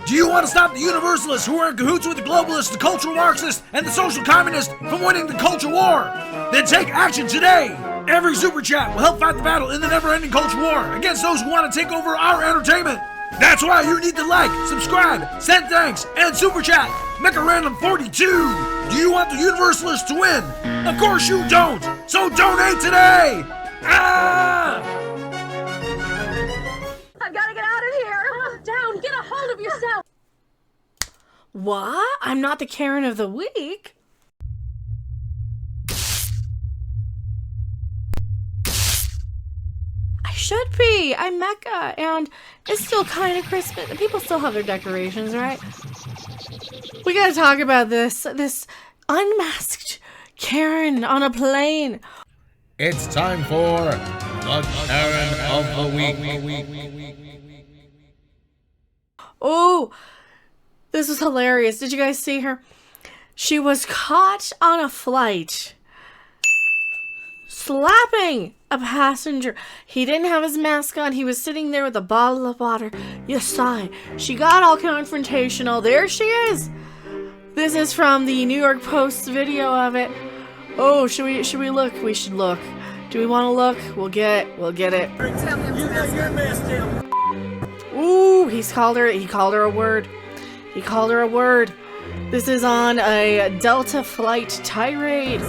Do you want to stop the universalists who are in cahoots with the globalists, the cultural Marxists, and the social communists from winning the culture war? Then take action today! Every super chat will help fight the battle in the never-ending culture war against those who want to take over our entertainment. That's why you need to like, subscribe, send thanks, and super chat Mecha Random 42. Do you want the universalists to win? Of course you don't! So donate today! Ah! I've got to get out of here! Calm down, get a hold of yourself! What? I'm not the Karen of the week? I should be! I'm Mecha, and it's still kind of Christmas. People still have their decorations, right? We gotta talk about this unmasked Karen on a plane. It's time for the Karen of the Week. Oh, this is hilarious. Did you guys see her? She was caught on a flight slapping a passenger. He didn't have his mask on. He was sitting there with a bottle of water. You saw it. She got all confrontational. There she is. This is from the New York Post's video of it. Oh, should we look? We should look. Do we want to look? We'll get it. Ooh, he called her a word. He called her a word. This is on a Delta flight tirade.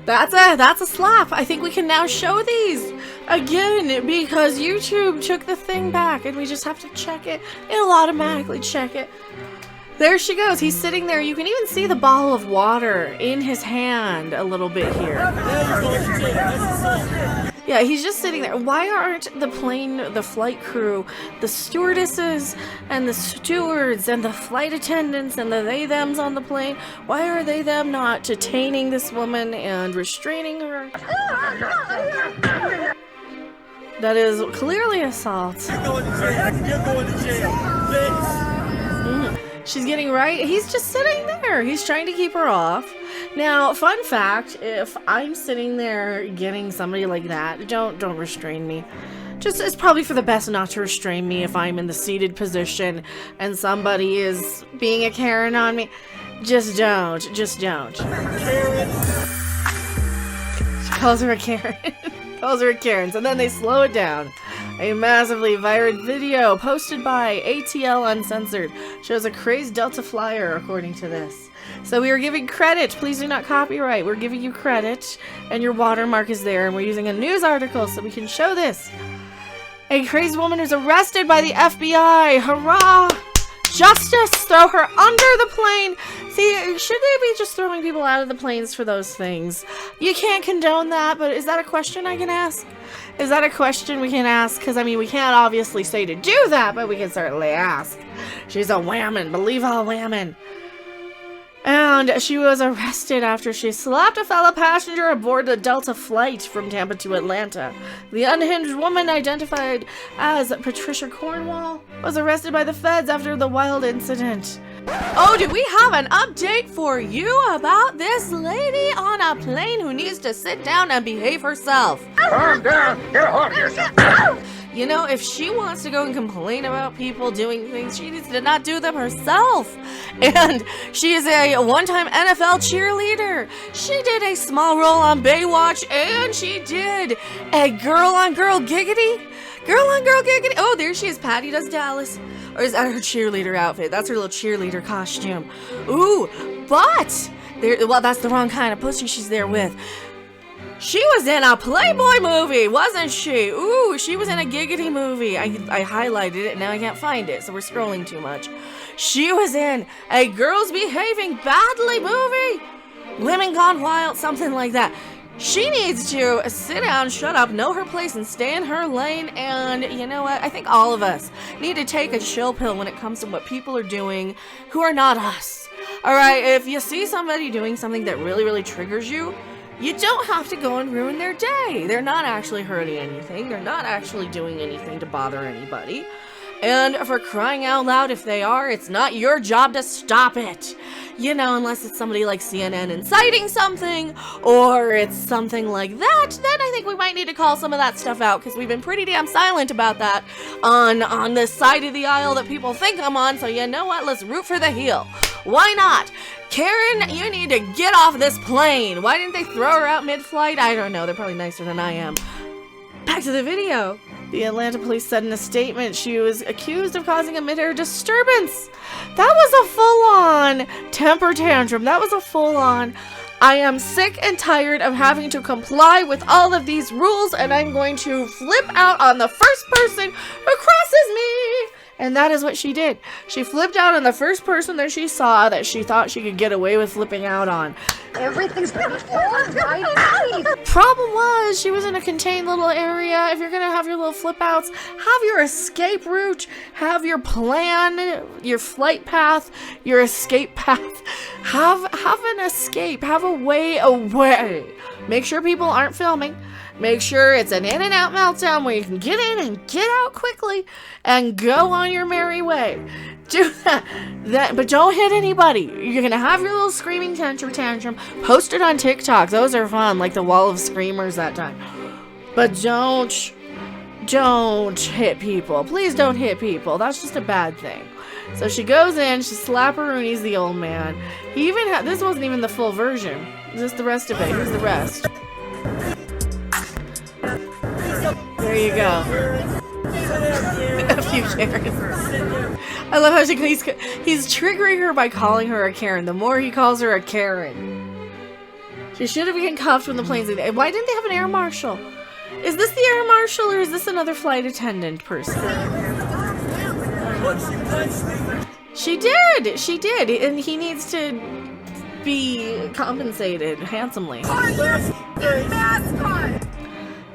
That's a slap. I think we can now show these again because YouTube took the thing back and we just have to check it. It'll automatically check it. There she goes. He's sitting there. You can even see the bottle of water in his hand a little bit here. Yeah, he's just sitting there. Why aren't the flight crew, the stewardesses and the stewards and the flight attendants and the they-thems on the plane, why are they-them not detaining this woman and restraining her? That is clearly assault. You're going to jail. You're going to jail. Bitch. She's getting right. He's just sitting there. He's trying to keep her off. Now, fun fact, if I'm sitting there getting somebody like that, don't restrain me. Just, it's probably for the best not to restrain me if I'm in the seated position and somebody is being a Karen on me. Just don't. Just don't. She calls her a Karen. Calls her a Karen. So then they slow it down. A massively viral video posted by ATL Uncensored shows a crazed Delta flyer, according to this. So we are giving credit. Please do not copyright. We're giving you credit, and your watermark is there, and we're using a news article so we can show this. A crazed woman is arrested by the FBI. Hurrah! Justice! Throw her under the plane. See, should they be just throwing people out of the planes for those things? You can't condone that, but is that a question I can ask? Is that a question we can ask? Because, I mean, we can't obviously say to do that, but we can certainly ask. She's a whammon. Believe all whammon. And she was arrested after she slapped a fellow passenger aboard a Delta flight from Tampa to Atlanta. The unhinged woman, identified as Patricia Cornwall, was arrested by the feds after the wild incident. Oh, do we have an update for you about this lady on a plane who needs to sit down and behave herself? Calm down. Get a hold of yourself. You know, if she wants to go and complain about people doing things, she needs to not do them herself. And she is a one-time NFL cheerleader. She did a small role on Baywatch, and she did a girl-on-girl giggity. Girl-on-girl giggity. Oh, there she is. Patty Does Dallas. Or is that her cheerleader outfit? That's her little cheerleader costume. Ooh, but well, that's the wrong kind of pussy she's there with. She was in a Playboy movie, wasn't she? Ooh, she was in a giggity movie. I highlighted it, now I can't find it, so we're scrolling too much. She was in a Girls Behaving Badly movie. Women Gone Wild, something like that. She needs to sit down, shut up, know her place, and stay in her lane. And you know what? I think all of us need to take a chill pill when it comes to what people are doing who are not us. Alright, if you see somebody doing something that really, really triggers you, you don't have to go and ruin their day. They're not actually hurting anything. They're not actually doing anything to bother anybody. And for crying out loud, if they are, it's not your job to stop it. You know, unless it's somebody like CNN inciting something, or it's something like that, then I think we might need to call some of that stuff out, because we've been pretty damn silent about that on this side of the aisle that people think I'm on, so you know what, let's root for the heel. Why not? Karen, you need to get off this plane. Why didn't they throw her out mid-flight? I don't know, they're probably nicer than I am. Back to the video. The Atlanta police said in a statement she was accused of causing a mid-air disturbance. That was a full-on temper tantrum. That was a full-on, I am sick and tired of having to comply with all of these rules, and I'm going to flip out on the first person who crosses me. And that is what she did. She flipped out on the first person that she saw that she thought she could get away with flipping out on. Everything's gonna be all right. Problem was, she was in a contained little area. If you're gonna have your little flip outs, have your escape route, have your plan, your flight path, your escape path. Have an escape, have a way away. Make sure people aren't filming. Make sure it's an in and out meltdown where you can get in and get out quickly and go on your merry way. Do that, but don't hit anybody. You're gonna have your little screaming tantrum, post it on TikTok. Those are fun, like the wall of screamers that time. But don't hit people. Please don't hit people. That's just a bad thing. So she goes in, she slapperoonies the old man. He even had, this wasn't even the full version. Just the rest of it. Here's the rest. There you go. A few Karens. I love how he's triggering her by calling her a Karen. The more he calls her a Karen. She should have been cuffed when the plane's leaving. Why didn't they have an air marshal? Is this the air marshal or is this another flight attendant person? She did. And he needs to be compensated handsomely.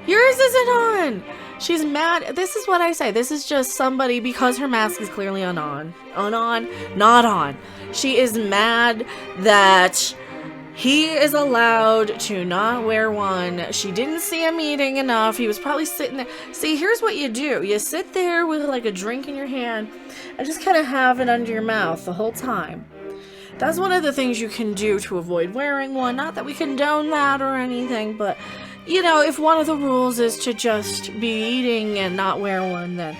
Yours isn't on. She's mad. This is what I say. This is just somebody, because her mask is clearly not on. She is mad that he is allowed to not wear one. She didn't see him eating enough. He was probably sitting there. See, here's what you do. You sit there with like a drink in your hand and just kind of have it under your mouth the whole time. That's one of the things you can do to avoid wearing one. Not that we condone that or anything, but you know, if one of the rules is to just be eating and not wear one, then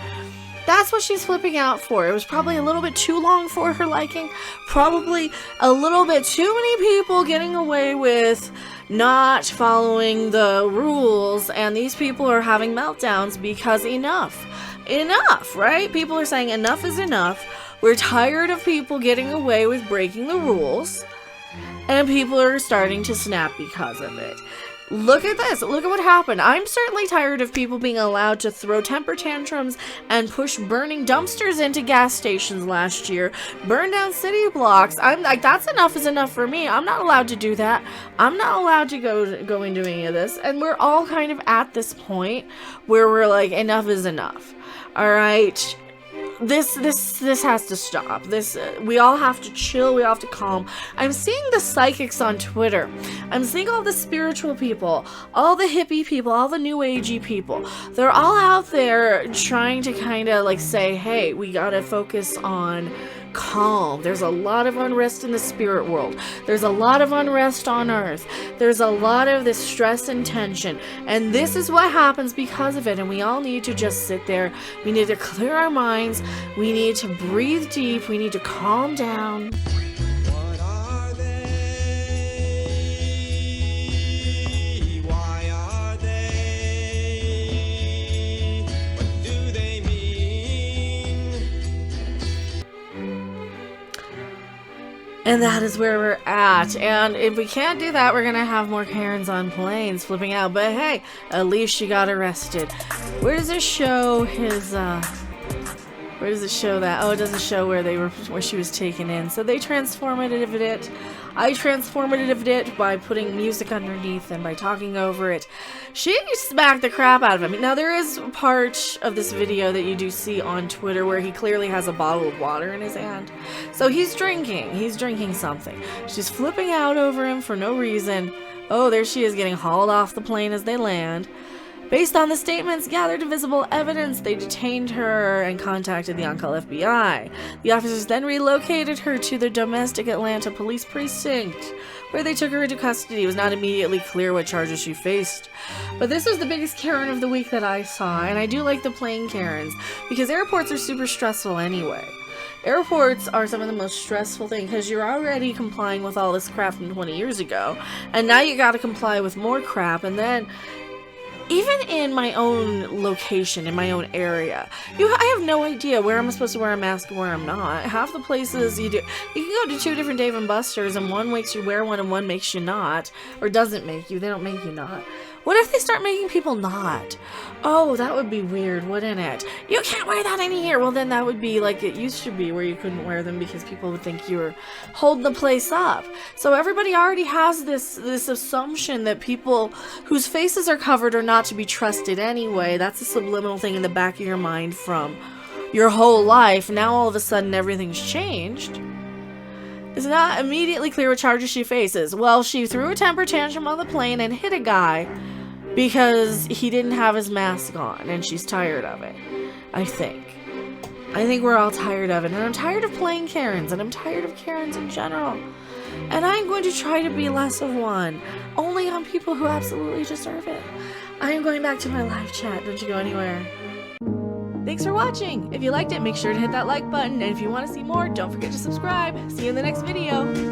that's what she's flipping out for. It was probably a little bit too long for her liking. Probably a little bit too many people getting away with not following the rules, and these people are having meltdowns because enough, right? People are saying enough is enough. We're tired of people getting away with breaking the rules, and people are starting to snap because of it. Look at this. Look at what happened. I'm certainly tired of people being allowed to throw temper tantrums and push burning dumpsters into gas stations last year, burn down city blocks. I'm like, that's enough is enough for me. I'm not allowed to do that. I'm not allowed to go into any of this. And we're all kind of at this point where we're like, enough is enough. All right. This has to stop. We all have to chill. We all have to calm. I'm seeing the psychics on Twitter. I'm seeing all the spiritual people, all the hippie people, all the new agey people. They're all out there trying to kind of like say, hey, we gotta focus on calm. There's a lot of unrest in the spirit world. There's a lot of unrest on earth. There's a lot of this stress and tension. And this is what happens because of it. And we all need to just sit there. We need to clear our minds. We need to breathe deep. We need to calm down. What are they? Why are they? What do they mean? And that is where we're at. And if we can't do that, we're gonna have more Karens on planes flipping out. But hey, at least she got arrested. Where does it show his where does it show that? Oh, it doesn't show where she was taken in. So they transformative it. I transformative it by putting music underneath and by talking over it. She smacked the crap out of him. Now, there is part of this video that you do see on Twitter where he clearly has a bottle of water in his hand. So he's drinking. He's drinking something. She's flipping out over him for no reason. Oh, there she is getting hauled off the plane as they land. Based on the statements gathered and visible evidence, they detained her and contacted the on-call FBI. The officers then relocated her to the domestic Atlanta police precinct, where they took her into custody. It was not immediately clear what charges she faced. But this was the biggest Karen of the week that I saw, and I do like the plane Karens, because airports are super stressful anyway. Airports are some of the most stressful things because you're already complying with all this crap from 20 years ago, and now you gotta comply with more crap, and then even in my own location, in my own area, I have no idea where I'm supposed to wear a mask and where I'm not. Half the places you can go to 2 different Dave & Buster's and one makes you wear one and one makes you not, or doesn't make you, they don't make you not. What if they start making people not? Oh, that would be weird, wouldn't it? You can't wear that in here! Well, then that would be like it used to be, where you couldn't wear them because people would think you were holding the place up. So everybody already has this assumption that people whose faces are covered are not to be trusted anyway. That's a subliminal thing in the back of your mind from your whole life. Now all of a sudden everything's changed. It's not immediately clear what charges she faces. Well, she threw a temper tantrum on the plane and hit a guy because he didn't have his mask on, and she's tired of it. I think we're all tired of it, and I'm tired of playing Karens, and I'm tired of Karens in general. And I'm going to try to be less of one, only on people who absolutely deserve it. I am going back to my live chat. Don't you go anywhere. Thanks for watching. If you liked it, make sure to hit that like button, and if you want to see more, don't forget to subscribe. See you in the next video.